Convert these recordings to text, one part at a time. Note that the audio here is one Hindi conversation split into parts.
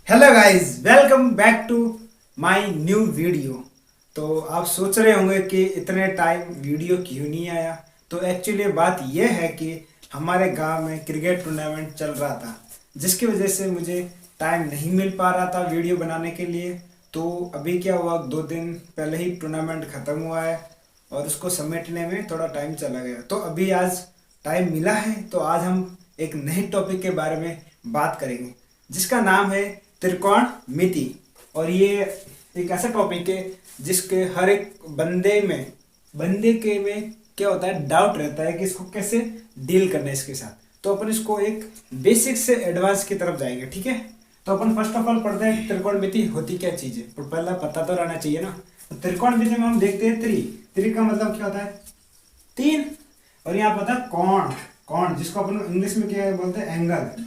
Hello guys, welcome back to my new video. तो आप सोच रहे होंगे कि इतने टाइम वीडियो क्यों नहीं आया। तो एक्चुअली बात यह है कि हमारे गांव में क्रिकेट टूर्नामेंट चल रहा था, जिसकी वजह से मुझे टाइम नहीं मिल पा रहा था वीडियो बनाने के लिए। तो अभी क्या हुआ, 2 दिन पहले ही टूर्नामेंट ख़त्म हुआ है और उसको समेटने में थोड़ा टाइम चला गया। तो अभी आज टाइम मिला है, तो आज हम एक नए टॉपिक के बारे में बात करेंगे, जिसका नाम है त्रिकोणमिति। और ये एक ऐसा टॉपिक है जिसके हर एक बंदे के में क्या होता है, डाउट रहता है कि इसको कैसे डील करना है इसके साथ। तो अपन इसको एक बेसिक से एडवांस की तरफ जाएंगे, ठीक है। तो अपन फर्स्ट ऑफ ऑल पढ़ते हैं त्रिकोणमिति होती क्या चीज है, पर पहला पता तो रहना चाहिए ना। तो त्रिकोणमिति में हम देखते हैं त्रि का मतलब क्या होता है, तीन। और यहाँ पता है कोण, कोण जिसको अपन इंग्लिश में क्या बोलते हैं, एंगल।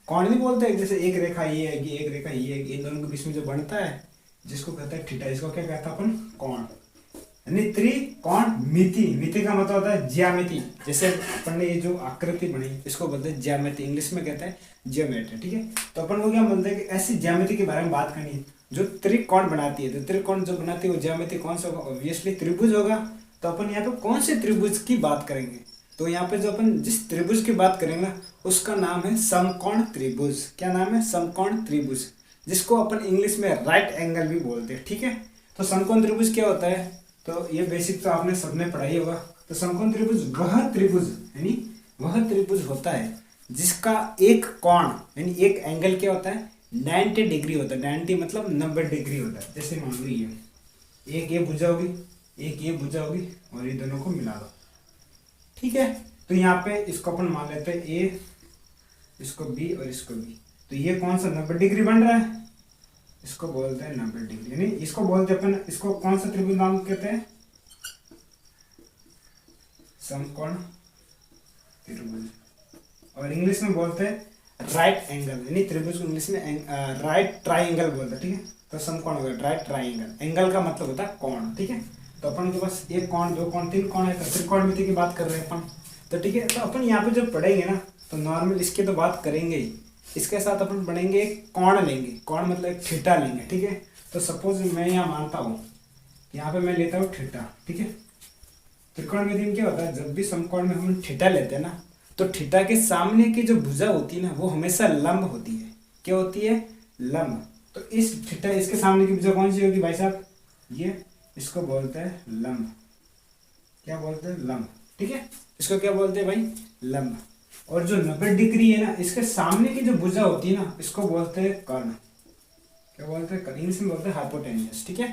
कोण नहीं बोलते हैं, जैसे एक रेखा ये है कि एक रेखा ये है, इन दोनों के बीच में जो बनता है जिसको कहते हैं थीटा, इसको क्या कहता है अपन, कोण। यानी त्रिकोणमिति, मिति का मतलब होता है ज्यामिति। जैसे अपन ने ये जो आकृति बनी इसको बोलते हैं ज्यामिति, इंग्लिश में कहते हैं जियोमेट्री, ठीक है। तो अपन को क्या बोलते हैं कि ऐसी ज्यामिति के बारे में बात करनी है जो त्रिकोण बनाती है। तो त्रिकोण जो बनाती है वो ज्यामिति कौन सा होगा, ऑब्वियसली त्रिभुज होगा। तो अपन यहाँ पे कौन से त्रिभुज की बात करेंगे, तो यहाँ पे जो अपन जिस त्रिभुज की बात करेंगे उसका नाम है समकोण त्रिभुज। क्या नाम है, समकोण त्रिभुज, जिसको अपन इंग्लिश में राइट एंगल भी बोलते हैं, ठीक है। तो समकोण त्रिभुज क्या होता है, तो ये बेसिक तो आपने सबने पढ़ा ही होगा। तो समकोण त्रिभुज वह त्रिभुज यानी वह त्रिभुज होता है जिसका एक कोण यानी एक एंगल क्या होता है, 90 डिग्री होता है। 90 मतलब 90 डिग्री होता है। जैसे मान लो ये एक ये भुजा होगी, एक ये भुजा होगी और ये दोनों को मिला दो, ठीक है। तो यहाँ पे इसको अपन मान लेते हैं ए, इसको बी और इसको बी। तो ये कौन सा 90 डिग्री बन रहा है, इसको बोलते हैं 90 डिग्री। यानी इसको बोलते हैं अपन, इसको कौन सा त्रिभुज नाम कहते हैं, समकोण त्रिभुज। और इंग्लिश में बोलते हैं राइट एंगल, यानी त्रिभुज को इंग्लिश में राइट ट्राइंगल बोलते हैं, ठीक है। तो समकोण हो गया राइट ट्राइंगल, एंगल का मतलब होता है कोण, ठीक है। तो अपन के पास एक कोण, दो कोण, तीन कोण है, तो त्रिकोणमिति की बात कर रहे हैं अपन। तो ठीक है, तो अपन यहाँ पे जब पढ़ेंगे ना तो नॉर्मल इसकी तो बात करेंगे ही, इसके साथ अपन पढ़ेंगे एक कोण लेंगे, कोण मतलब एक थीटा लेंगे, ठीक है। तो सपोज मैं यहाँ मानता हूँ, यहाँ पे मैं लेता हूँ थीटा, ठीक है। त्रिकोणमिति में क्या होता है, जब भी समकोण में हम थीटा लेते हैं ना, तो थीटा के सामने की जो भुजा होती है ना वो हमेशा लंब होती है। क्या होती है, लंब। तो इस थीटा, इसके सामने की भुजा कौन सी होगी भाई साहब, ये, इसको बोलते हैं लंब। क्या बोलते हैं, लंब, ठीक है। इसको क्या बोलते हैं भाई, लंब। और जो 90 डिग्री है ना, इसके सामने की जो भुजा होती है ना, इसको बोलते हैं कर्ण। क्या बोलते हैं, इंग्लिश में बोलते हैं हाइपोटेन्यूस, ठीक है।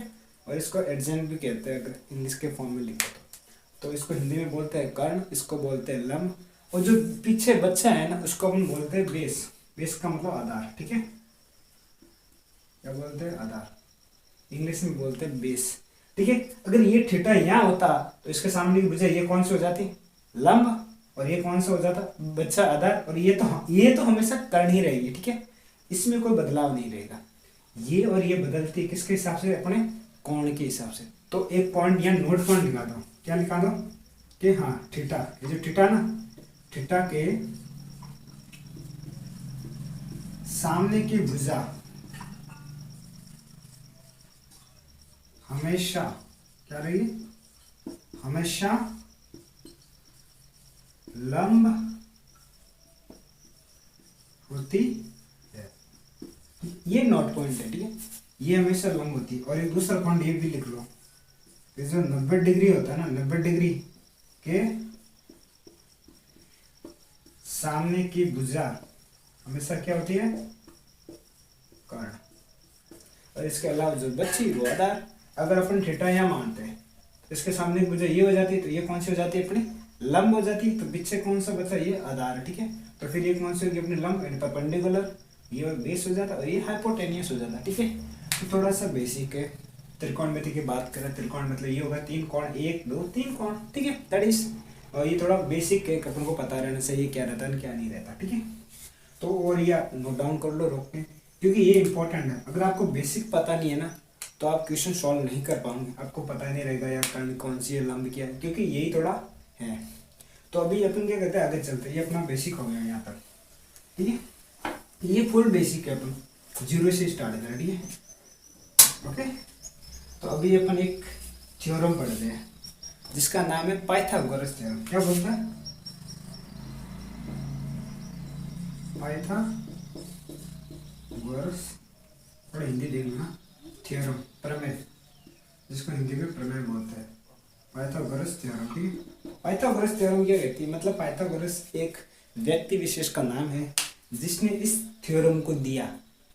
और इसको एडजेंट भी कहते हैं अगर इंग्लिश के फॉर्म में लिखो तो इसको हिंदी में बोलते हैं कर्ण, इसको बोलते हैं लंब। और जो पीछे बच्चा है ना उसको हम बोलते हैं बेस। बेस का मतलब आधार, ठीक है। क्या बोलते हैं, आधार, इंग्लिश में बोलते हैं बेस, ठीक है। अगर ये थीटा यहाँ होता तो इसके सामने की भुजा ये कौन सी हो जाती, लंब। और ये कौन सा हो जाता, बच्चा आधार। और ये तो हमेशा कर्ण ही रहेगी, ठीक है। इसमें कोई बदलाव नहीं रहेगा। ये और ये बदलती किसके हिसाब से, अपने कोण के हिसाब से। तो एक पॉइंट यहाँ नोट पॉइंट लिखा दो, क्या लिखा दो कि हाँ थीटा, ये जो थीटा ना, थीटा के सामने की भुजा हमेशा क्या रहेगी, हमेशा लंब होती है। ये नोट पॉइंट है, ठीक है। ये हमेशा लंब होती है। और एक दूसरा पॉइंट ये भी लिख लो, ये जो 90 डिग्री होता है ना, 90 डिग्री के सामने की भुजा हमेशा क्या होती है, कर्ण। और इसके अलावा जो बची वो आधार। अगर अपन थीटा यहाँ मानते हैं तो इसके सामने भुजा ये हो जाती है, तो ये कौन सी हो जाती है, अपनी लंब हो जाती है। तो पीछे कौन सा बचा, ये आधार, ठीक है। तो फिर ये कौन सी होगी, अपनी लंब यानी परपेंडिकुलर, ये बेस हो जाता है और ये हाइपोटेनियस हो जाता है, ठीक है। तो थोड़ा सा बेसिक है। त्रिकोणमिति की बात करें, त्रिकोण मतलब ये होगा तीन कोण, एक दो तीन कोण, ठीक है, दैट इज। और ये थोड़ा बेसिक है, अपन को पता रहना चाहिए क्या रहता है क्या नहीं रहता, ठीक है। तो और ये नोट डाउन कर लो रोक के, क्योंकि ये इंपॉर्टेंट है। अगर आपको बेसिक पता नहीं है ना तो आप क्वेश्चन सॉल्व नहीं कर पाओगे, आपको पता नहीं रहेगा यार कर्ण कौन सी है, लंब क्या है, क्योंकि यही थोड़ा है। तो अभी अपन क्या कहते हैं, आगे चलते हैं। ये अपना बेसिक हो गया यहाँ तक, ठीक है। ये फुल बेसिक है अपन। जीरो से स्टार्ट है, ठीक है। ओके, तो अभी अपन एक थ्योरम पढ़ रहे हैं जिसका नाम है पाइथागोरस थ्योरम। क्या बोलता है? पाइथागोरस, थोड़ा हिंदी देख लेना, थ्योरम प्रमेय, जिसको हिंदी में प्रमेय बोलते हैं, पाइथागोरस थ्योरम, ठीक है। पाइथागोरस थ्योरम क्या कहती है? मतलब पाइथागोरस एक व्यक्ति विशेष का नाम है जिसने इस थ्योरम को दिया।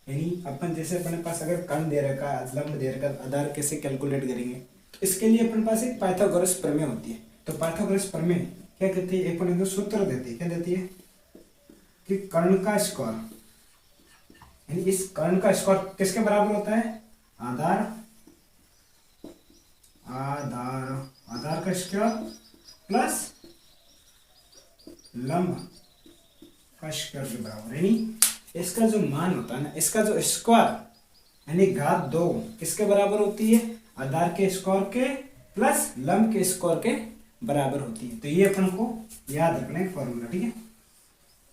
यानी अपन जैसे अपने पास अगर कर्ण दे रखा, लंब दे रखा, आधार कैसे कैलकुलेट करेंगे, तो इसके लिए अपने पास एक पाइथागोरस प्रमेय होती है। तो पाइथागोरस प्रमेय क्या कहती है? एक अपन सूत्र देती है। क्या देती है? कि कर्ण का स्क्वायर, यानी इस कर्ण का स्क्वायर किसके बराबर होता है? आधार, आधार आधार का स्क्वायर प्लस लंब का स्क्वायर के बराबर। यानी इसका जो मान होता है ना, इसका जो स्क्वायर यानी घात 2 किसके बराबर होती है? आधार के स्क्वायर के प्लस लंब के स्क्वायर के बराबर होती है। तो ये अपन को याद रखना है फॉर्मूला, ठीक है।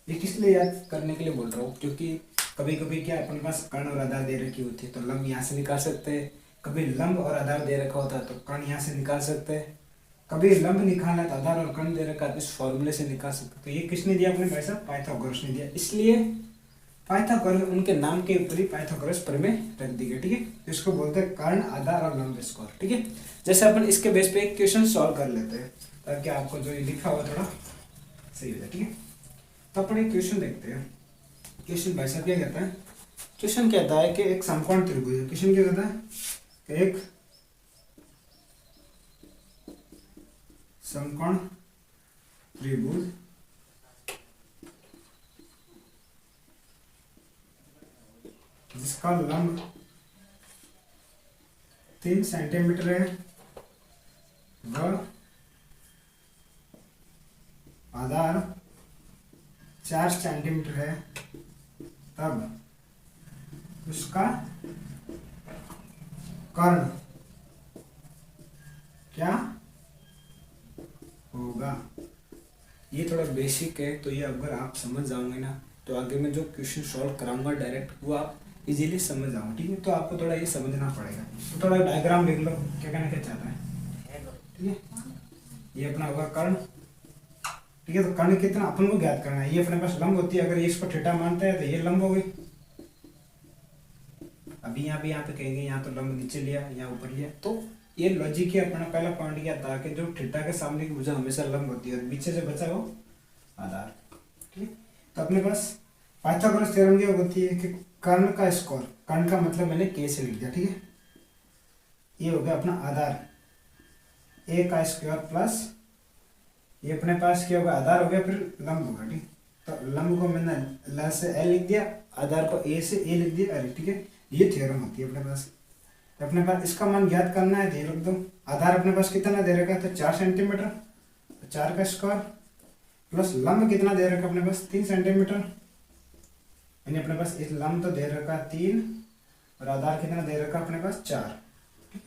ये किस लिए याद करने के लिए बोल रहा हूँ? क्योंकि कभी कभी क्या अपने पास कर्ण और आधार दे रखी होती है तो लंब यहाँ से निकाल सकते हैं, कभी लंब और आधार दे रखा होता है तो कर्ण यहाँ से निकाल सकते हैं, कभी लंब निकालना है तो आधार और कर्ण दे रखा है तो इस फॉर्मूले से निकाल सकते हैं। तो ये किसने दिया? अपने भाई साहब पाइथागोरस ने दिया। इसलिए पाइथागोरस, उनके नाम के ऊपर ही पाइथागोरस प्रमेय रख दी गई, ठीक है। तो इसको बोलते हैं कर्ण, आधार और लंब स्क्वायर, ठीक है। जैसे अपन इसके बेस पे एक क्वेश्चन सॉल्व कर लेते हैं ताकि आपको जो लिखा हुआ थोड़ा सही हो जाए, ठीक है। तो अपन एक क्वेश्चन देखते हैं। क्वेश्चन भाई साहब क्या कहता है? क्वेश्चन कहता है कि एक समकोण त्रिभुज है। क्वेश्चन क्या कहता है? कि एक समकोण त्रिभुज जिसका लंब 3 सेंटीमीटर है व आधार 4 सेंटीमीटर है, तब उसका कर्ण क्या होगा? ये थोड़ा बेसिक है, तो ये अगर आप समझ जाओगे ना तो आगे मैं जो क्वेश्चन सॉल्व कराऊंगा डायरेक्ट वो आप इजीली समझ जाओगे, ठीक है। तो आपको थोड़ा ये समझना पड़ेगा। तो थोड़ा डायग्राम लिख लो, क्या कहना क्या चाहता है, ठीक है। ये अपना होगा कर्ण, ठीक है। तो कर्ण कितना अपन को ज्ञात करना है? ये अपने पास लंब होती है, अगर ये इसको थीटा मानता है तो ये लंब हो गई। अभी यहाँ पे कहेंगे यहाँ तो लंब नीचे लिया, यहाँ ऊपर लिया, तो ये लॉजिक है अपना। पहला पॉइंट क्या था कि जो थीटा के सामने की भुजा हमेशा लंब होती है और पीछे से बचा हो आधार, ठीक है। तो अपने पास पाइथागोरस थ्योरम क्या होती है कि कर्ण का स्क्वायर, कर्ण का मतलब मैंने के से लिख दिया, ठीक है। ये हो गया अपना आधार, ए का स्क्वायर प्लस ये अपने पास क्या होगा? आधार हो गया, फिर लंब होगा, ठीक। तो लंब को मैंने ल से ए लिख दिया, आधार को ए से ए लिख दिया, अरे ठीक है। ये थ्योरम होती है अपने पास। तो अपने पास इसका मान ज्ञात करना है, ध्यान रख दो। आधार अपने पास कितना दे रखा है? तो 4 सेंटीमीटर, तो 4 का स्क्वायर प्लस लंब कितना दे रखा है अपने पास? 3 सेंटीमीटर, यानी अपने पास इस लंब तो दे रखा 3 और आधार कितना दे रखा अपने पास? 4, ठीक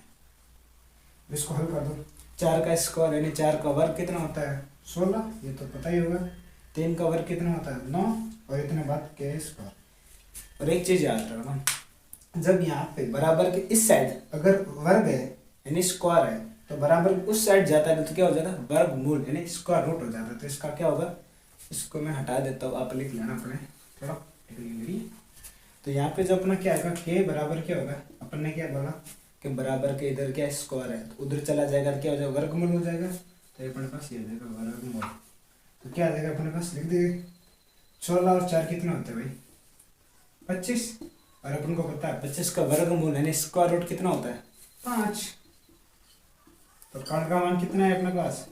है। इसको हल कर दो। 4 का स्क्वायर यानी 4 का वर्ग कितना होता है? 16, ये तो पता ही होगा। 3 का वर्ग कितना होता है? 9, और इतने बाद के स्क्वायर। और एक चीज याद रखना, जब यहाँ पे बराबर के इस साइड अगर वर्ग है यानी स्क्वायर है तो बराबर उस साइड जाता है तो क्या हो जाता है? वर्गमूल यानी स्क्वायर रूट हो जाता है। तो इसका क्या होगा? इसको मैं हटा देता हूँ, आप लिख लेना अपने थोड़ा। तो यहाँ पे जो अपना क्या होगा? के बराबर क्या होगा? अपन ने क्या बोला कि बराबर के इधर क्या स्क्वायर है तो उधर चला जाएगा, क्या हो जाएगा? वर्गमूल हो जाएगा। तो अपने पास ये हो जाएगा वर्गमूल। तो क्या आ जाएगा अपने पास? लिख देंगे 16 और 4 कितना होता है भाई? 25, और अपन को पता है 25 का वर्गमूल यानी स्क्वायर रूट कितना होता है? 5। तो कर्ण का मान कितना है अपने पास?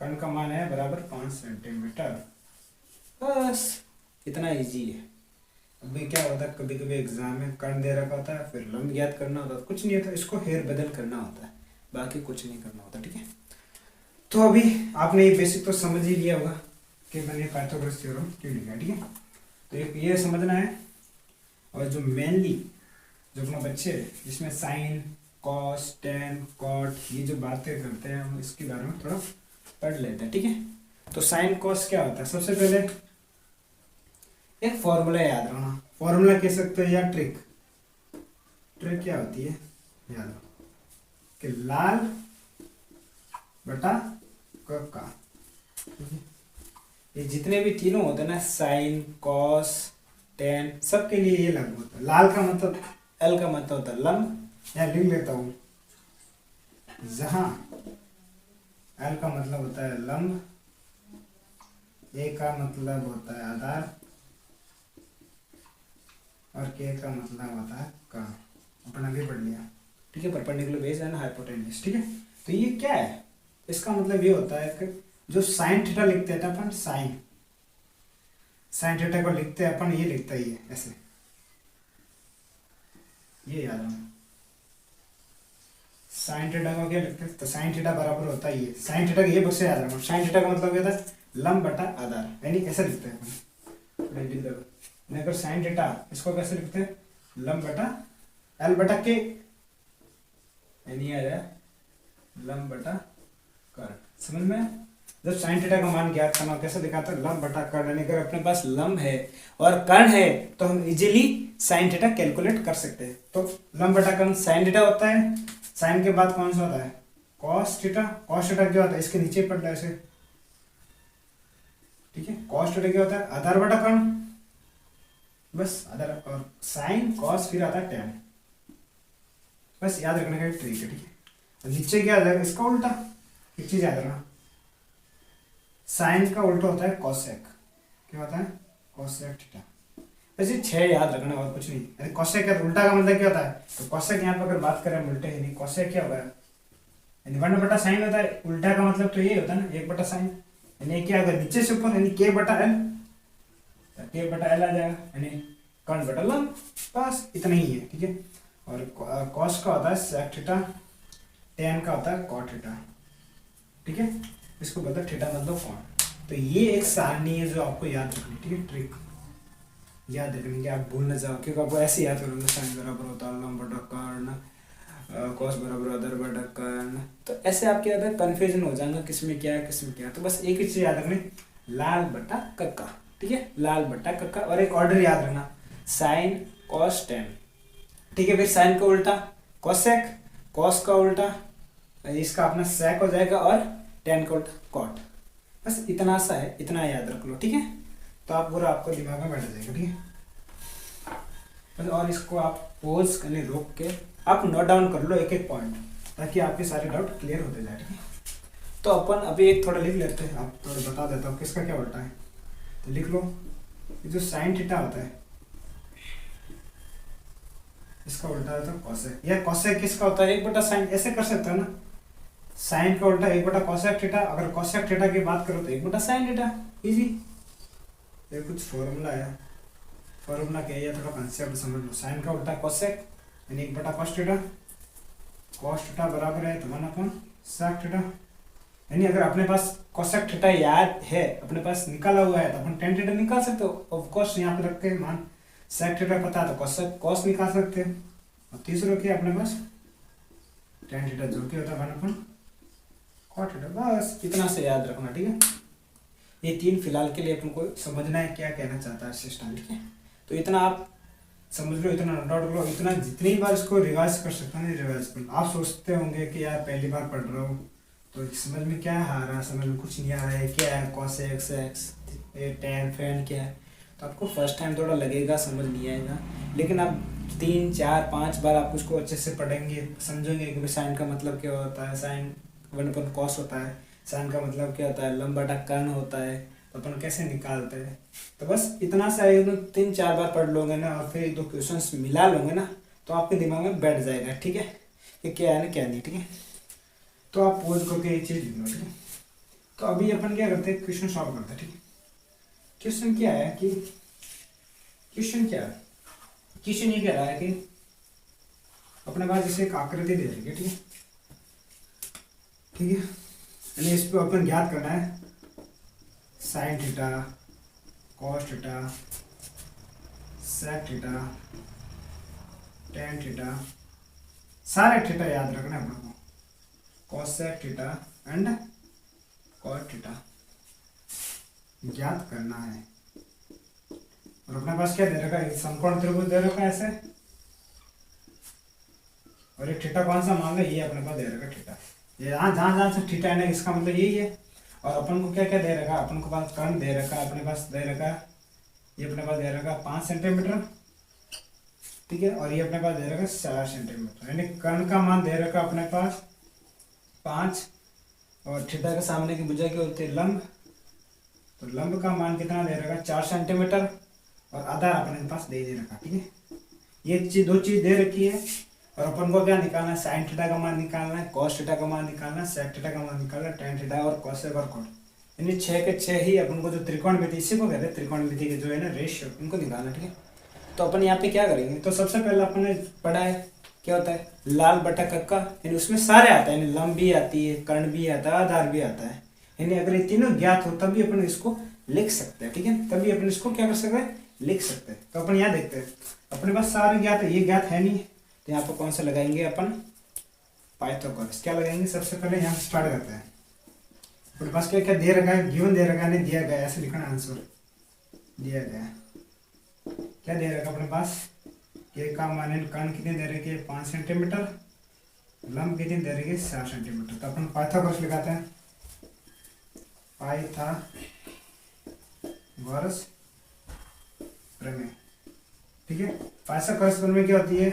कर्ण का मान है बराबर 5 सेंटीमीटर। बस इतना इजी है। अभी क्या होता है, कभी कभी एग्जाम में कर्ण दे रखा होता है, फिर लंब ज्ञात करना होता है, कुछ नहीं होता, इसको हेर बदल करना होता है, बाकी कुछ नहीं करना होता, ठीक है। तो अभी आपने ये बेसिक तो समझ ही लिया होगा कि मैंने पाइथागोरस थ्योरम क्यों लिखा, ठीक है। तो एक ये समझना है, और जो मेनली जो अपना बच्चे जिसमें साइन, कॉस, टेन, कॉट ये जो बातें करते हैं हम इसके बारे में थोड़ा पढ़ लेते हैं, ठीक है। तो साइन कॉस क्या होता है? सबसे पहले एक फॉर्मूला याद रखना, फॉर्मूला कह सकते हो या ट्रिक। ट्रिक क्या होती है, याद रखो कि लाल बटा कक्का, ये जितने भी तीनों होते हैं ना, साइन कॉस टेन, सबके लिए ये लागू होता है। लाल का मतलब, एल का मतलब होता है लंब, यहाँ लिख लेता हूं, जहां एल का मतलब होता है लंब, ए का मतलब होता है आधार और के का मतलब होता है का। अपन आगे पढ़ लिया, ठीक है, परपेंडिकुलर बेस एंड हाइपोटेन्यूज, ठीक है। तो ये क्या है, इसका मतलब ये होता है कि जो साइन थीटा लिखते हैं अपन, साइन थीटा को लिखते हैं अपन, ये लिखता ही है ऐसे, ये याद रखना। साइन थीटा को क्या लिखते हैं, तो साइन थीटा बराबर होता है ये, साइन थीटा का ये बक्से याद रखना, साइन थीटा का मतलब क्या होता है, लंब बटा आधार, यानी ऐसे लिखते हैं अपन। अगर साइन थीटा, इसको कैसे लिखते हैं, लंब बटा एल बटा के, यानी आ जाए लंब बटा कर्ण। समझ में, जब साइन थीटा का मान ज्ञात करना कैसे दिखाते हैं, लंब बटा कर्ण, यानी अगर अपने पास लंब है और कर्ण है तो हम इजीली साइन थीटा कैलकुलेट कर सकते हैं। तो लंब बटा कर्ण साइन थीटा होता है, साइन के बाद कौन सा होता है, कॉस थीटा। कॉस थीटा क्या होता है, इसके नीचे पढ़ लो ऐसे, ठीक है। कॉस थीटा क्या होता है, आधार बटा कर्ण, बस आधार, और साइन कॉस फिर आता है टेन, बस याद रखने का ट्रिक है, ठीक है। और नीचे क्या आ जाएगा, इसका उल्टा, एक चीज याद रखना, साइन का उल्टा होता है कॉसेक, क्या होता है, कॉसेक थीटा। वैसे 6 याद रखना और कुछ नहीं। अरे कॉसेक का उल्टा का मतलब क्या होता है, तो कॉसेक यहाँ पर अगर बात करें उल्टे ही नहीं, कॉसेक क्या होगा, यानी 1 बटा साइन होता है, उल्टा का मतलब तो ये होता है ना 1 बटा साइन, यानी क्या अगर नीचे से ऊपर, यानी के बटा एल, के बटा एल आ जाएगा, यानी कर्ण बटा लंब, बस इतना ही है, ठीक है। और कॉस का होता है सेक थीटा, टेन का होता है कॉट थीटा, ठीक है। इसको बता थीटा मतलब कौन। तो ये एक सारणी है जो आपको याद रखनी, ठीक है, ट्रिक याद रखनी कि आप भूल ना जाओ, क्योंकि आपको ऐसे याद करोगे, साइन बराबर होता है लंब बटा कर्ण, कॉस बराबर आधार बटा कर्ण, तो ऐसे आपके अंदर कंफ्यूजन हो जाएगा किसमें क्या है किसमें क्या है। तो बस एक ही चीज याद रखनी, लाल बटा कक्का, ठीक है, लाल बटा कक्का। और एक ऑर्डर याद रखना, साइन कॉस टेन, ठीक है। फिर साइन का उल्टा कॉसेक, कॉस का उल्टा इसका अपना सेक हो जाएगा, और टेन का उल्टा कॉट, बस इतना सा है, इतना याद रख लो, ठीक है। तो आप पूरा आपको दिमाग में बैठ जाएगा, ठीक है बस। और इसको आप पॉज करने रोक के आप नोट डाउन कर लो एक एक पॉइंट, ताकि आपके सारे डाउट क्लियर होते जाए, ठीक है। तो अपन अभी एक थोड़ा लिख लेते हैं, आप थोड़ा बता देता हूँ किसका क्या उल्टा है। तो लिख लो, ये जो साइन थीटा होता है इसका उल्टा होता है कॉसेक, या कॉसेक किसका होता है 1 बटा साइन, ऐसे कर सकते हो ना, साइन का उल्टा 1 बटा कॉसेक थीटा, अगर कॉसेक थीटा की बात करो तो 1 बटा साइन थीटा, इजी। ये कुछ फॉर्मूला है, फॉर्मूला क्या है थोड़ा कंसेप्ट समझ लो। साइन का उल्टा कॉसेक, यानी 1 बटा कॉस थीटा, कॉस थीटा बराबर है तो 1 अपॉन सेक थीटा, यानी अगर अपने पास कॉसेक थीटा याद है, अपने पास निकाला हुआ है, तो अपन टेन थीटा निकाल सकते हो, ऑफ कोर्स यहाँ पे रख के मान सेक थीटा पता है तो कॉसेक कॉस निकाल सकते हैं। और तीसरा क्या अपने पास टेन थीटा, जो कि होता है 1 अपॉन कॉट थीटा, बस इतना से याद रखना, ठीक है। ये 3 फिलहाल के लिए अपन को समझना है क्या कहना चाहता है सिस्टम, ठीक है। तो इतना आप समझ लो, इतना नोट डाउन लो, इतना जितनी बार इसको रिवाइज कर सकते हैं रिवाइज कर लो। आप सोचते होंगे कि यार पहली बार पढ़ रहा हूँ तो समझ में क्या आ रहा है, समझ में कुछ नहीं आ रहा है, क्या है कॉसेक सेक्स टेन फैन क्या है, तो आपको फर्स्ट टाइम थोड़ा लगेगा, समझ नहीं आएगा, लेकिन आप 3 4 5 बार आप उसको अच्छे से पढ़ेंगे, समझेंगे कि साइन का मतलब क्या होता है, साइन 1 अपन कॉस होता है, साइन का मतलब क्या होता है, लंब बटा कर्ण होता है, तो अपन कैसे निकालते हैं। तो बस इतना सा 3 4 बार पढ़ लोगे ना, और फिर 1 2 क्वेश्चंस मिला लोगे ना, तो आपके दिमाग में बैठ जाएगा, ठीक है, कि क्या है ना क्या नहीं, ठीक है। तो आप पोज करके ये चीज़ लिख लो, ठीक है। तो अभी अपन क्या करते हैं, क्वेश्चन सॉल्व करते हैं, ठीक है। क्वेश्चन क्या है कि क्वेश्चन क्या है, क्वेश्चन ये कह रहा है कि अपने पास जैसे एक आकृति दे रही है, ठीक है, ठीक है, यानी इस पर अपन ज्ञात करना है sine theta, cos theta, sec theta, tan theta, सारे थीटा याद रखना है अपन को, cosec theta and cot theta ज्ञात करना है। और अपने पास क्या दे रखा है, समकोण त्रिभुज दे रखा है ऐसे, और ये थीटा कौन सा मान लो, ये अपने पास दे रखा है थीटा, ये जहाँ जहाँ जहाँ से थीटा है इसका मतलब यही है। और अपन को क्या क्या दे रखा है, अपन को पास कर्ण दे रखा है, अपने पास दे रखा है, ये अपने पास दे रखा है 5 सेंटीमीटर, ठीक है, और ये अपने पास दे रखा है 4 सेंटीमीटर, यानी कर्ण का मान दे रखा है अपने पास 5, और थीटा के सामने की भुजा क्या होती है, लंब, तो लंब का मान कितना दे रखा है 4 सेंटीमीटर, और आधार अपने पास दे रखा, ठीक है। ये चीज दो चीज दे रखी है, और अपन को क्या निकालना है, साइन थीटा का मान निकालना है, कॉस थीटा का मान निकालना है, सेक थीटा का मान निकालना है, टेन थीटा और कोसेक और कॉट, यानी 6 के 6 ही अपन को जो त्रिकोणमिति, इसी को कहते हैं त्रिकोणमिति के जो है ना रेशियो, उनको निकालना, ठीक है। तो अपन यहाँ पे क्या करेंगे, तो सबसे पहले अपन ने पढ़ा है क्या होता है लाल बटा कक्का, यानी उसमें सारे आता है, यानी लंब भी आती है, कर्ण भी आता है, आधार भी आता है, यानी अगर ये तीनों ज्ञात हो तभी अपन इसको लिख सकते हैं, ठीक है, तभी अपन इसको क्या कर सकते हैं, लिख सकते हैं। तो अपन यहाँ देखते हैं, अपने पास सारे ज्ञात है, ये ज्ञात है नहीं, तो यहाँ पर कौन सा लगाएंगे अपन, पाइथागोरस, क्या लगाएंगे, सबसे पहले यहाँ से स्टार्ट करते हैं। अपने पास क्या क्या दे रखा है, गिवन दे रखा है, नहीं दिया गया, ऐसे लिखना आंसर दिया गया, क्या दे रखा अपने पास, के का मान कर्ण कितने दे रखे 5 सेंटीमीटर, लंब कितने दे रखे 4 सेंटीमीटर, तो अपन पाइथागोरस लगाते हैं, पाइथागोरस प्रमेय, ठीक है। पाइथागोरस प्रमेय क्या होती है,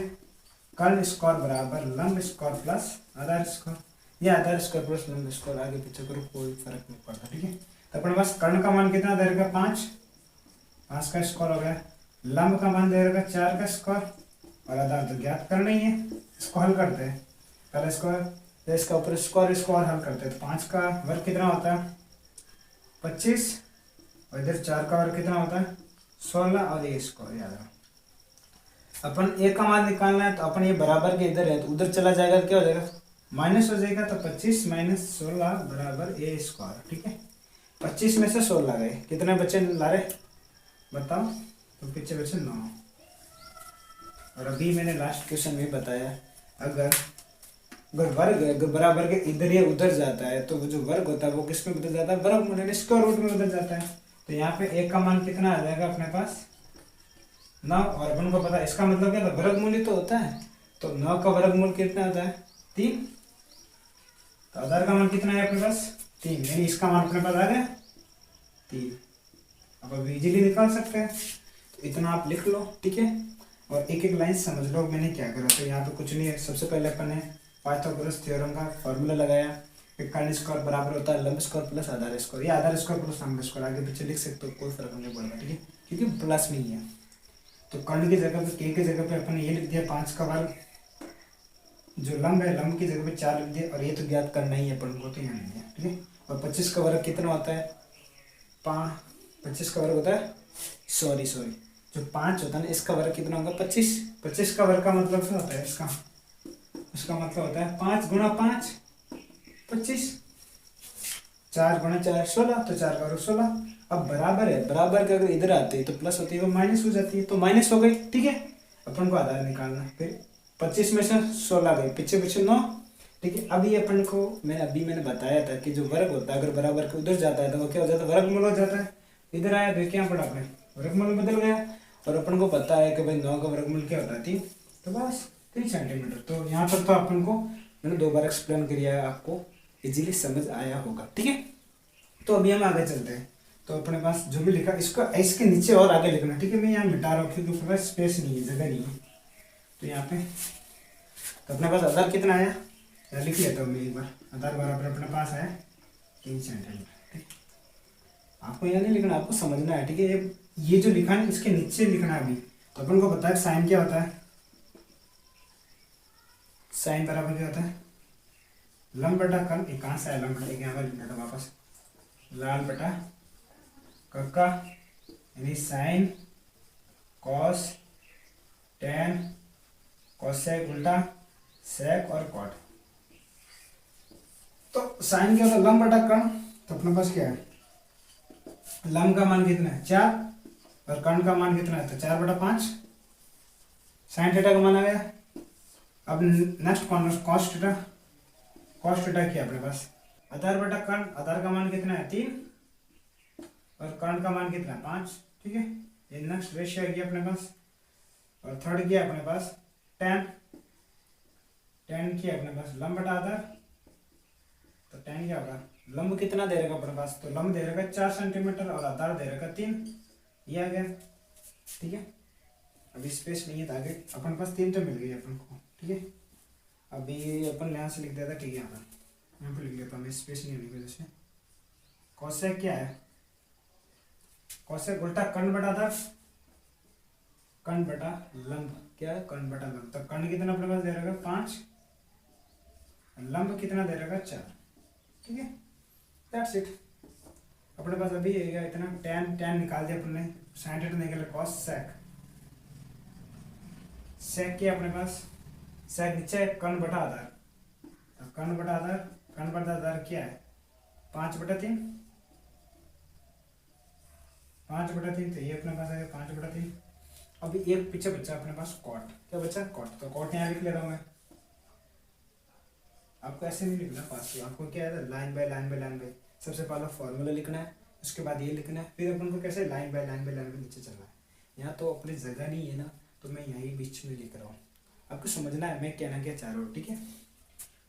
कर्ण स्क्वायर बराबर लंब स्क्वायर प्लस आधार स्क्वायर, या आधार स्क्वायर प्लस लंब स्क्वायर, आगे पीछे करो कोई फर्क नहीं पड़ता, ठीक है। तो अपने पास कर्ण का मान कितना दे रखा 5 का स्क्वायर हो गया, लंब का मान दे रखा 4 का स्क्वायर, और आधार तो ज्ञात करना ही है, इसको हल करते हैं पहले स्क्वायर, तो इसका ऊपर स्क्वायर हल करते हैं, तो 5 का वर्ग कितना होता है 25, और इधर 4 का वर्ग कितना होता है 16, और ये स्क्वायर याद रखो। अपन ए का मान निकालना है, तो अपन ये बराबर के इधर है, तो उधर चला जाएगा तो क्या हो जाएगा माइनस हो जाएगा, तो 25 माइनस 16 बराबर ए स्क्वायर, ठीक है। 25 में से 16 गए, कितने बच्चे ला रहे बताओ, तो पीछे बच्चे 9। और अभी मैंने लास्ट क्वेश्चन में बताया, अगर वर्ग अगर बराबर के इधर या उधर जाता है, तो वो जो वर्ग होता है वो किस में बदल जाता है, वर्गमूल यानी स्क्वायर रूट में बदल जाता है। तो यहाँ पे एक का मान कितना आ जाएगा अपने पास 9, और अपन को पता है इसका मतलब क्या था, वर्गमूल ही तो होता है, तो 9 का वर्गमूल कितना होता है 3, तो आधार का मान कितना है अपने पास 3, यानी इसका मान अपने पास आ गया 3। अब इजीली निकाल सकते हैं, तो इतना आप लिख लो, ठीक है, और एक एक लाइन समझ लो मैंने क्या करा। तो यहाँ पे कुछ नहीं है, सबसे पहले अपन ने पाइथागोरस थ्योरम का फॉर्मूला लगाया कि कर्ण स्क्वायर बराबर होता है लंब स्क्वायर प्लस आधार स्क्वायर, या आधार स्क्वायर प्लस लंब स्क्वायर, आगे पीछे लिख सकते हो, कोई फर्क नहीं पड़ेगा, ठीक है, क्योंकि प्लस नहीं है। तो कर्ण की जगह पे के की जगह पे अपन ये लिख दिया 5 का वर्ग, जो लंब है लंब की जगह पे 4 लिख दिया, और ये तो ज्ञात करना ही है अपन को, तो यहाँ लिख दिया, ठीक है। और 25 का वर्ग कितना होता है 25 का वर्ग होता है सॉरी जो 5 होता है ना, इसका वर्ग कितना होगा 25 का वर्ग का मतलब क्या होता है इसका मतलब होता है 5 गुणा 5 25, 4 गुणा 4 16, तो 4 का वर्ग 16। अब बराबर है, बराबर के अगर इधर आते हैं तो प्लस होती है, वो माइनस हो जाती है, तो माइनस हो गई, ठीक है। अपन को आधार निकालना, फिर 25 में से 16 गए, पीछे पीछे 9, ठीक है। अभी अपन को मैंने बताया था कि जो वर्ग होता है अगर बराबर के उधर जाता है तो वो क्या हो जाता है वर्गमूल हो जाता है, इधर आया तो क्या पड़ा अपने वर्गमूल बदल गया, और अपन को पता है कि भाई 9 का वर्गमूल क्या होता है 3, तो बस 3 सेंटीमीटर। तो यहाँ पर तो अपन को मैंने 2 बार एक्सप्लेन किया है, आपको इजीली समझ आया होगा, ठीक है। तो अभी हम आगे चलते हैं, तो अपने पास जो भी लिखा इसको इसके नीचे और आगे लिखना, ठीक है। मैं यहाँ मिटा रहा हूँ क्योंकि अपने पास स्पेस नहीं है, जगह नहीं है, तो यहाँ पे तो अपने पास आधार कितना आया या लिख लेता हूँ मैं एक बार, आधार बराबर अपने पास है 3 सेंटीमीटर, ठीक। आपको यहाँ नहीं लिखना, आपको समझना है, ठीक है। ये जो लिखा है इसके नीचे लिखना है अभी। तो अपन को पता है साइन क्या होता है, साइन बराबर क्या होता है लंब बटा कर्ण, कहाँ से आया लंब बटा, यहाँ पर लिखा था वापस लाल बटा कक्का, यानी साइन कॉस टेन कोसेक उल्टा सेक और कॉट। तो साइन क्या होता है लंब बटा कर्ण, तो अपने पास क्या है लंब का मान कितना है 4, और कर्ण का मान कितना है तो 4 बटा 5, साइन थीटा का मान आ गया। अब नेक्स्ट कॉस थीटा क्या अपने पास आधार बटा कर्ण, आधार का मान कितना है 3, और कर्ण का मान कितना है 5, ठीक है। ये नेक्स्ट रेशियो आ गया अपने पास। और थर्ड क्या है अपने पास, टेन। टेन क्या है अपने पास, लंब बटा आधार। तो टेन क्या होगा, लंब कितना दे रहेगा अपने पास, तो लंब दे रहेगा 4 सेंटीमीटर और आधार दे रहेगा 3। ये आ गया, ठीक है। अभी स्पेस नहीं है तो आगे अपन पास 3 तो मिल गई अपन को, ठीक है। अभी अपन यहाँ से लिख देता, ठीक है, यहाँ पे लिख लेता हूँ, स्पेस नहीं होने की वजह से। कॉसेक क्या है, कॉसेक उल्टा कर्ण बटा आधार, कर्ण बटा लंब, क्या है, कर्ण बटा लंब। तो कर्ण कितना अपने पास दे रहेगा 5, लंब कितना दे रहेगा 4, ठीक है। That's it. अपने पास अभी है इतना, टेन टेन निकाल दिया अपन ने, साइन थीटा निकल कॉस सेक। सेक क्या अपने पास, सेक नीचे कर्ण बटा आधार। तो कर्ण बटा आधार, कर्ण बटा आधार क्या है 5/3, 5/3। तो ये अपने पास आएगा 5/3। अभी एक पीछे बचा अपने पास कॉट, क्या बचा, कॉट। तो कॉट यहाँ लिख ले रहा हूँ मैं। आपको ऐसे नहीं लिखना पास में, आपको क्या है line by line by line by, सबसे पहले फॉर्मूला लिखना है, उसके बाद ये लिखना है, फिर अपन को कैसे line by line by line by नीचे चलना है। यहाँ तो अपनी जगह नहीं है ना, तो मैं यहीं बीच में लिख रहा हूँ, आपको समझना है मैं कहना क्या चाह रहा हूँ, ठीक है।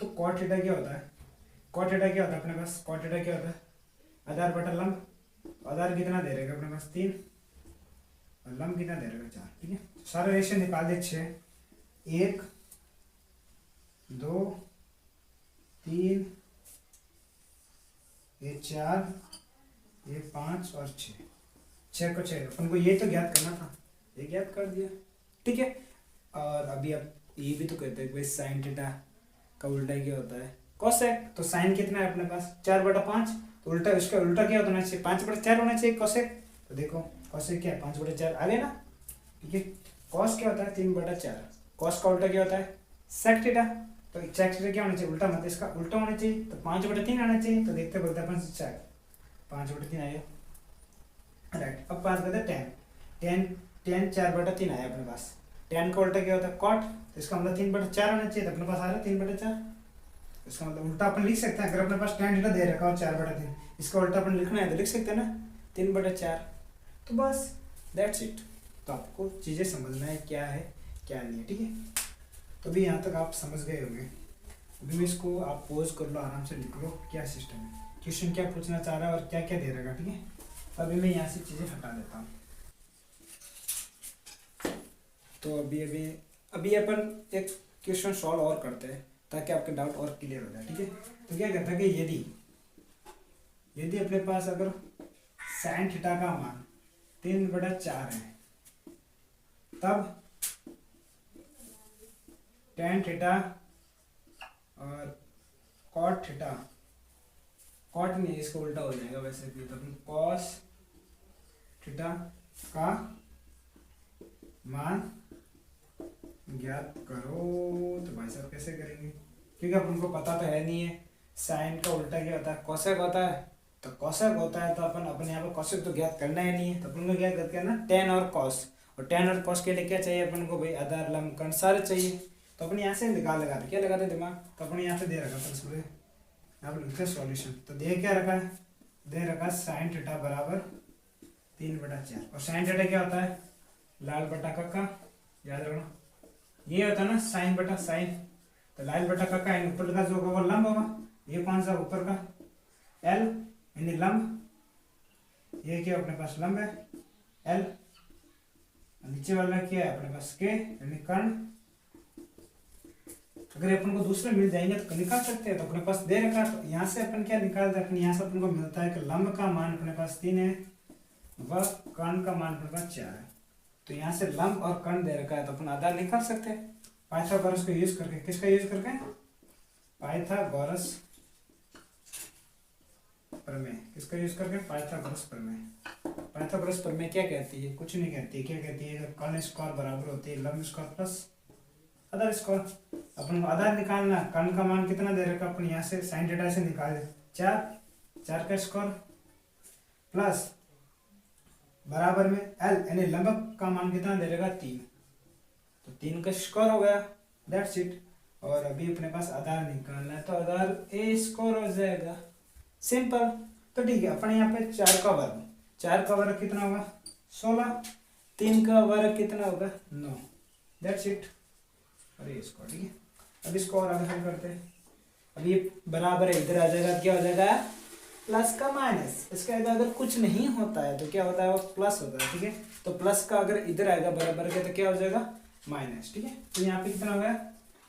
तो कॉट थीटा क्या होता है, कॉट थीटा क्या होता है अपने पास, कॉट थीटा क्या होता है, आधार बटा लंब। आधार कितना दे रहेगा अपने पास 3, और लंब कितना दे रहेगा 4, ठीक है। सारे रेशियो निकाल दे 6, 1 2 3, ये 4, ये 5 और 6, 6 को 6 अपन को ये तो ज्ञात करना था, ये ज्ञात कर दिया, ठीक है। और अभी अब ये भी तो कहते हैं भाई साइन थीटा का उल्टा क्या होता है, कोसेक। तो साइन कितना है अपने पास 4/5, तो उल्टा उसका उल्टा क्या होना चाहिए 5/4 होना चाहिए कोसेक। तो देखो कोसेक क्या है 5/4 आ गया ना, ठीक है। कॉस क्या होता है 3/4, कॉस का उल्टा क्या होता है सेक थीटा। तो सेक थीटा क्या होना चाहिए उल्टा, मतलब इसका उल्टा होना चाहिए, तो 5/3 आना चाहिए। तो देखते बोलते अपन 5/3 आया, राइट। अब बात करते हैं टेन, टेन 4/3 आया अपने पास। टेन का उल्टा क्या होता है कॉट, तो इसका मतलब 3/4 होना चाहिए, तो अपने पास आ रहा है 3/4। इसका मतलब उल्टा अपन लिख सकते हैं, अगर अपने पास टेन थीटा दे रखा हो 4/3, इसका उल्टा अपन लिखना है तो लिख सकते हैं ना 3/4। तो बस दैट्स इट। तो आपको चीज़ें समझना है क्या है क्या नहीं है, ठीक है। तो अभी यहाँ तक आप समझ गए होंगे। अभी मैं इसको आप पोज कर लो, आराम से लिख लो क्या सिस्टम है, क्वेश्चन क्या पूछना चाह रहा है और क्या क्या दे रहेगा, ठीक है। तो अभी मैं यहाँ से चीज़ें हटा देता हूँ। तो अभी अपन एक क्वेश्चन सॉल्व और करते हैं ताकि आपके डाउट और क्लियर हो जाए, ठीक है। तो क्या कहता है कि यदि अपने पास अगर साइन थीटा का मान 3/4 है, तब टेन थीटा और कॉट थीटा, कॉट नहीं इसको उल्टा हो जाएगा वैसे भी, तो अपन कॉस थीटा का मान ज्ञात करो। तो भाई साहब कैसे करेंगे, क्योंकि अपन को पता तो है नहीं है साइन का उल्टा क्या होता है कोसेक होता है। तो कोसेक होता है तो अपन यहाँ पर कोसेक तो ज्ञात करना ही नहीं है, तो अपन को क्या ज्ञात करना टेन और कॉस। और टेन और कॉस के लिए क्या चाहिए अपन को भाई आधार लंब कर्ण सारे चाहिए। तो अपन यहाँ से निकाल लगाते क्या लगाते दिमाग, तो अपन यहाँ पे दे रखा था इसमें, यहाँ पर लिखते सॉल्यूशन। तो दे क्या रखा है, दे रखा है साइन थीटा बराबर 3/4। और साइन थीटा क्या होता है लाल बटा कक्का, याद रखना ये होता है ना साइन बटा साइन। तो लाल बटा कक्का यानी ऊपर का जो होगा वो लंब होगा, ये कौन सा ऊपर का एल यानी लंब, ये क्या अपने पास लंब है एल, नीचे वाला क्या है अपने पास के यानी कर्ण। अगर अपन को दूसरे मिल जाएंगे तो निकाल सकते हैं, तो अपने पास दे रखा है। तो यहाँ से अपन क्या निकालते हैं, यहाँ से अपन को मिलता है कि लंब का मान अपने पास 3 है व कर्ण का मान अपने पास 4 है। तो यहाँ से लंब और कर्ण दे रखा है तो अपन आधार निकाल सकते हैं पाइथागोरस को यूज करके। किसका यूज करके, पाइथागोरस प्रमेय। किसका यूज करके, पाइथागोरस प्रमेय। पाइथागोरस प्रमेय क्या कहती है, कुछ नहीं कहती है। क्या कहती है, कर्ण स्क्वायर बराबर होती है लंब स्क्वायर प्लस आधार स्क्वायर। अपन को आधार निकालना, कर्ण का मान कितना दे रखा अपन यहाँ से साइन थीटा से निकाले 4 का स्क्वायर प्लस बराबर में एल यानी लंब का मान कितना दे रहेगा 3, तो 3 का स्क्वायर हो गया, दैट्स इट। और अभी अपने पास आधार निकालना है, तो आधार ए स्क्वायर हो जाएगा, सिंपल। तो ठीक है, अपने यहाँ पे 4 का वर्ग, 4 का वर्ग कितना होगा 16। 3 का वर्ग कितना होगा 9। That's it. अरे इसको ठीक है, अब इसको और आगे हल करते हैं। अब ये बराबर है, इधर आ जाएगा, क्या हो जाएगा प्लस का माइनस। इसके आगे अगर कुछ नहीं होता है तो क्या होता है वो प्लस होता है, ठीक है। तो प्लस का अगर इधर आएगा बराबर के तो क्या हो जाएगा माइनस, ठीक है। तो यहाँ पे कितना हो गया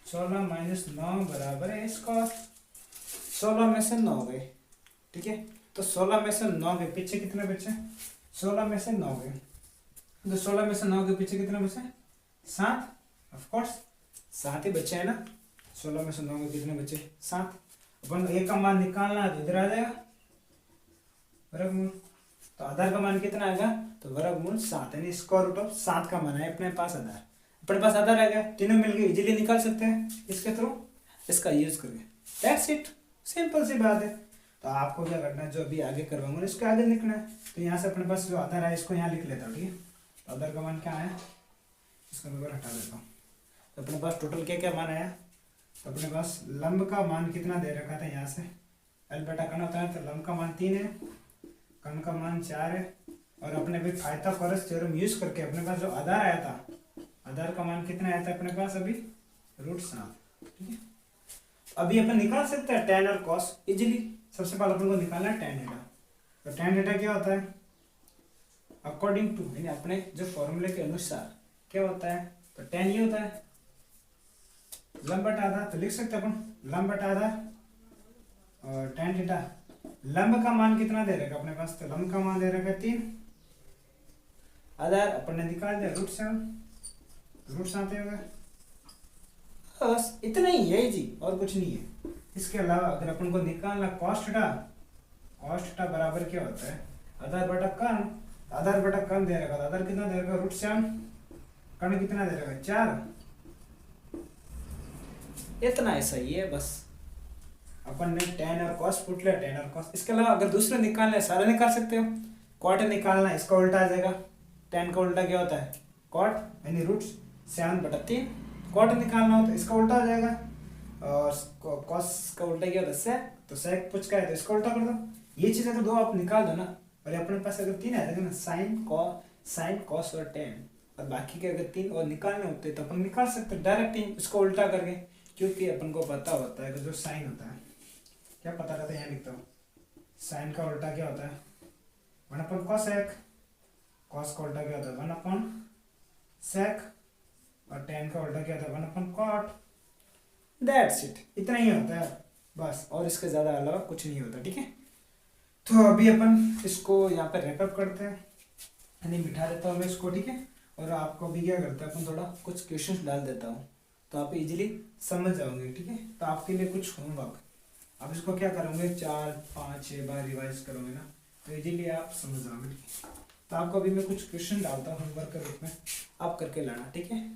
16 माइनस 9 बराबर है इसका 16 में से 9 गए, ठीक है। तो 16 में से 9 के पीछे कितने बचे 16 में से 9 गए, तो 16 में से 9 के पीछे कितने बचे 7। ऑफ कोर्स 7 ही बचे है ना। 16 में से 9 के कितने बचे 7। अपन एक का मान निकालना है तो इधर आ जाएगा वर्गमूल। तो आधार का मान कितना आएगा तो वर्गमूल 7 यानी स्क्वायर रूट ऑफ 7 का मान है अपने पास आधार। अपने पास आधार आ गया, तीनों मिल गए, इजीली निकाल सकते हैं इसके थ्रू, इसका यूज करके। दैट्स इट, सिंपल सी बात है। तो आपको क्या करना है, जो अभी आगे करवाऊंगा इसको आगे लिखना है। तो यहाँ से अपने पास जो आधार है इसको यहाँ लिख लेता हूँ, ठीक है। तो आधार का मान क्या आया, इसको मैं हटा देता हूँ। तो अपने पास टोटल क्या क्या मान आया, तो अपने पास लंब का मान कितना दे रखा था, यहाँ से एल बटा कन होता है, तो लंब का मान 3 है, कन का मान 4 है, और अपने भी पाइथागोरस थ्योरम यूज करके अपने पास जो आधार आया था, आधार का मान कितना आया था अपने पास अभी √7, ठीक है। अभी अपन निकाल सकते हैं tan और cos इजीली। सबसे पहले अपन को निकालना है tan थीटा। तो tan थीटा क्या होता है अकॉर्डिंग टू यानी अपने जो फॉर्मूले के अनुसार क्या होता है, तो tan ये होता है लंब बटा आधा, तो लिख सकते हैं अपन लंब बटा आधा, और tan थीटा लंब का मान कितना दे रखा अपने पास, तो लंब का मान दे रखा 3, आधार अपन ने निकाल दिया √7 हो गया। बस इतना ही है जी, और कुछ नहीं है। इसके अलावा अगर अपन को निकालना cos थीटा बराबर क्या होता है आधार बटा कर्ण, आधार बटा कर्ण दे रखा, आधार कितना दे रखा √7, कर्ण कितना दे रखा 4, इतना ऐसा ही है बस। अपन ने tan और cos पुट लिया, tan और cos। इसके अलावा अगर दूसरे निकालना है सारे निकाल सकते हो। cot निकालना है, इसका उल्टा आ जाएगा, tan का उल्टा क्या होता है cot यानी √7 बटा 3। cot निकालना हो तो इसका उल्टा आ जाएगा, और cos का उल्टा क्या होता है sec, तो sec पुछ का है तो इसका उल्टा कर दो। ये चीज़ अगर दो आप निकाल दो ना, और अपने पास अगर 3 आ जाएगा ना sin cos और tan, और बाकी के अगर 3 और निकालने होते तो अपन निकाल सकते डायरेक्ट ही इसको उल्टा करके, क्योंकि अपन को पता होता है कि जो साइन होता है क्या पता रहता है, यहाँ लिखता हूँ साइन का उल्टा क्या होता है 1 cos sec, cos का उल्टा क्या होता है 1 sec, और tan का उल्टा क्या होता है 1 cot। दैट्स इट, इतना ही होता है बस, और इसके ज़्यादा अलावा कुछ नहीं होता, ठीक है। तो अभी अपन इसको यहाँ पे रैपअप करते हैं, यानी बिठा देता हूँ मैं इसको, ठीक है। और आपको भी क्या करता है अपन थोड़ा कुछ क्वेश्चन डाल देता हूँ, तो आप इजीली समझ जाओगे, ठीक है। तो आपके लिए कुछ होमवर्क, आप इसको क्या करोगे 4-5-6 बार रिवाइज करोगे ना, तो इजीली आप समझ जाओगे, ठीक है। तो आपको अभी मैं कुछ क्वेश्चन डालता हूँ होमवर्क के रूप में, आप करके लाना, ठीक है।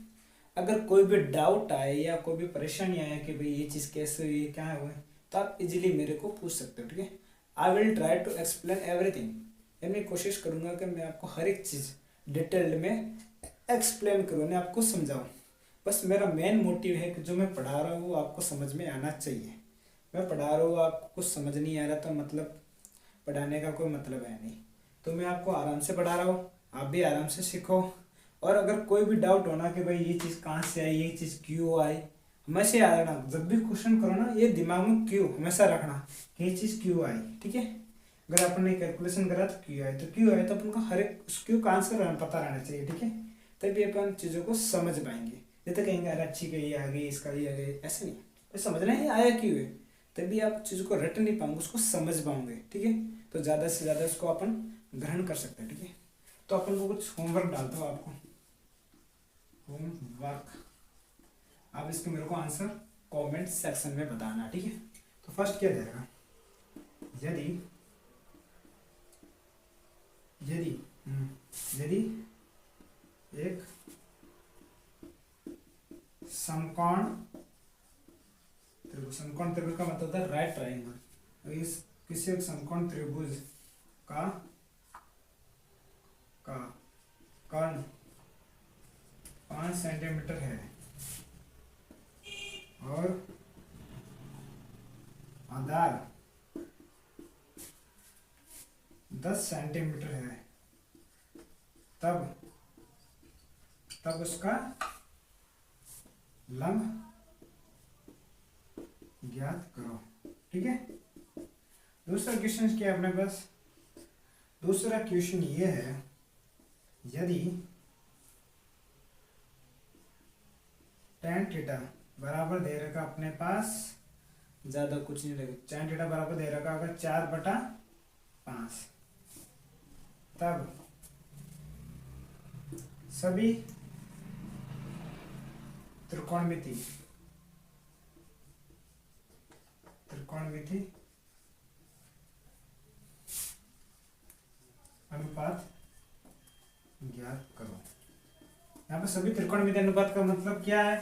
अगर कोई भी डाउट आए या कोई भी परेशानी आए कि भाई ये चीज़ कैसे हुई क्या हुआ, तो आप इजीली मेरे को पूछ सकते हो, ठीक है। I will try to explain everything, यानी मैं कोशिश करूँगा कि मैं आपको हर एक चीज़ डिटेल्ड में एक्सप्लेन करूँ, मैं आपको समझाऊँ। बस मेरा मेन मोटिव है कि जो मैं पढ़ा रहा हूँ वो आपको समझ में आना चाहिए। मैं पढ़ा रहा हूँ आपको कुछ समझ नहीं आ रहा तो मतलब पढ़ाने का कोई मतलब है नहीं। तो मैं आपको आराम से पढ़ा रहा हूँ, आप भी आराम से सीखो। और अगर कोई भी डाउट होना कि भाई ये चीज़ कहाँ से आई, ये चीज़ क्यों आई, हमेशा याद रखना, जब भी क्वेश्चन करो ना ये दिमाग में क्यों हमेशा रखना कि ये चीज़ क्यों आई, ठीक है। अगर आपने कैलकुलेशन करा तो क्यों आई, तो क्यों आई तो अपन को हर एक उस क्यों का आंसर पता रहना चाहिए, ठीक है। तभी अपन चीज़ों को समझ पाएंगे। जैसे कहेंगे अरे अच्छी का ये आ गई, इसका ये आ गई, ऐसे नहीं, तो समझना है आया क्यों है, तभी आप चीज़ों को रट नहीं पाओगे, उसको समझ पाओगे, ठीक है। तो ज़्यादा से ज़्यादा उसको अपन ग्रहण कर सकते हैं, ठीक है। तो अपन को कुछ होमवर्क डालता हूँ आपको, होमवर्क, आप इसके मेरे को आंसर कमेंट सेक्शन में बताना, ठीक है। तो फर्स्ट क्या देगा, यदि यदि यदि एक समकोण त्रिभुज, समकोण त्रिभुज का मतलब होता है राइट ट्रायंगल, इस किसी एक समकोण त्रिभुज का कर्ण 5 सेंटीमीटर है और आधार 10 सेंटीमीटर है, तब तब उसका लंब ज्ञात करो। ठीक है, दूसरा क्वेश्चन क्या है अपने पास? दूसरा क्वेश्चन ये है, यदि tan थीटा बराबर दे रखा अपने पास, ज्यादा कुछ नहीं लगेगा, tan थीटा बराबर दे रखा अगर 4/5, तब सभी त्रिकोणमिति अनुपात ज्ञात करो। यहाँ पे सभी त्रिकोणमिति अनुपात का मतलब क्या है?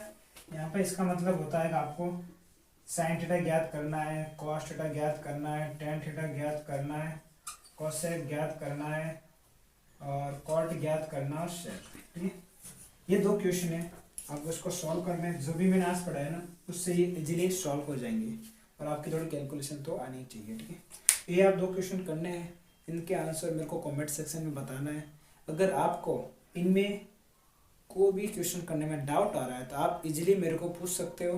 यहाँ पे इसका मतलब होता है कि आपको साइन थीटा ज्ञात करना है, कॉस थीटा ज्ञात करना है, टेन थीटा ज्ञात करना है, कोसेक ज्ञात करना है और कॉट ज्ञात करना और सेक। ठीक है, ये 2 क्वेश्चन है, आपको इसको सॉल्व करना है। जो भी मैंने आज पढ़ा है ना, उससे ये इजीली सॉल्व हो जाएंगे और आपकी थोड़ी कैलकुलेशन तो आनी चाहिए। ठीक है, ये आप 2 क्वेश्चन करने हैं, इनके आंसर मेरे को कमेंट सेक्शन में बताना है। अगर आपको इनमें कोई भी क्वेश्चन करने में डाउट आ रहा है तो आप इजीली मेरे को पूछ सकते हो।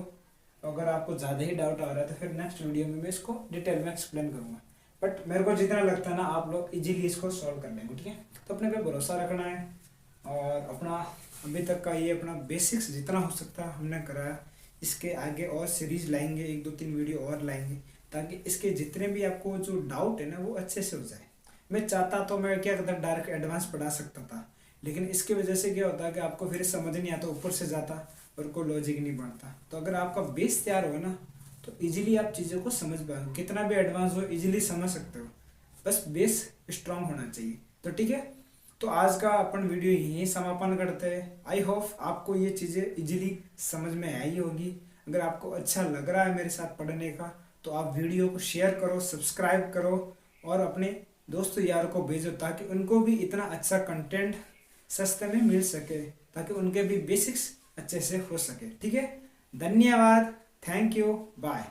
अगर आपको ज़्यादा ही डाउट आ रहा है तो फिर नेक्स्ट वीडियो में मैं इसको डिटेल में एक्सप्लेन करूँगा, बट मेरे को जितना लगता है ना आप लोग इजीली इसको सॉल्व कर लेंगे। ठीक है, तो अपने पे भरोसा रखना है और अपना अभी तक का ये अपना बेसिक्स जितना हो सकता है हमने कराया। इसके आगे और सीरीज लाएंगे, 1-2-3 वीडियो और लाएंगे, ताकि इसके जितने भी आपको जो डाउट है ना वो अच्छे से हो जाए। मैं चाहता तो मैं क्या करता, डायरेक्ट एडवांस पढ़ा सकता था, लेकिन इसकी वजह से क्या होता है कि आपको फिर समझ नहीं आता, ऊपर से जाता और कोई लॉजिक नहीं बनता। तो अगर आपका बेस तैयार हो ना तो इजीली आप चीज़ों को समझ पाओगे, कितना भी एडवांस हो इजीली समझ सकते हो, बस बेस स्ट्रांग होना चाहिए। तो ठीक है, तो आज का अपन वीडियो यहीं समापन करते हैं। आई होप आपको ये चीज़ें इजीली समझ में आई होगी। अगर आपको अच्छा लग रहा है मेरे साथ पढ़ने का तो आप वीडियो को शेयर करो, सब्सक्राइब करो और अपने दोस्तों यार को भेजो, ताकि उनको भी इतना अच्छा कंटेंट सस्ते में मिल सके, ताकि उनके भी बेसिक्स अच्छे से हो सके। ठीक है, धन्यवाद, थैंक यू, बाय।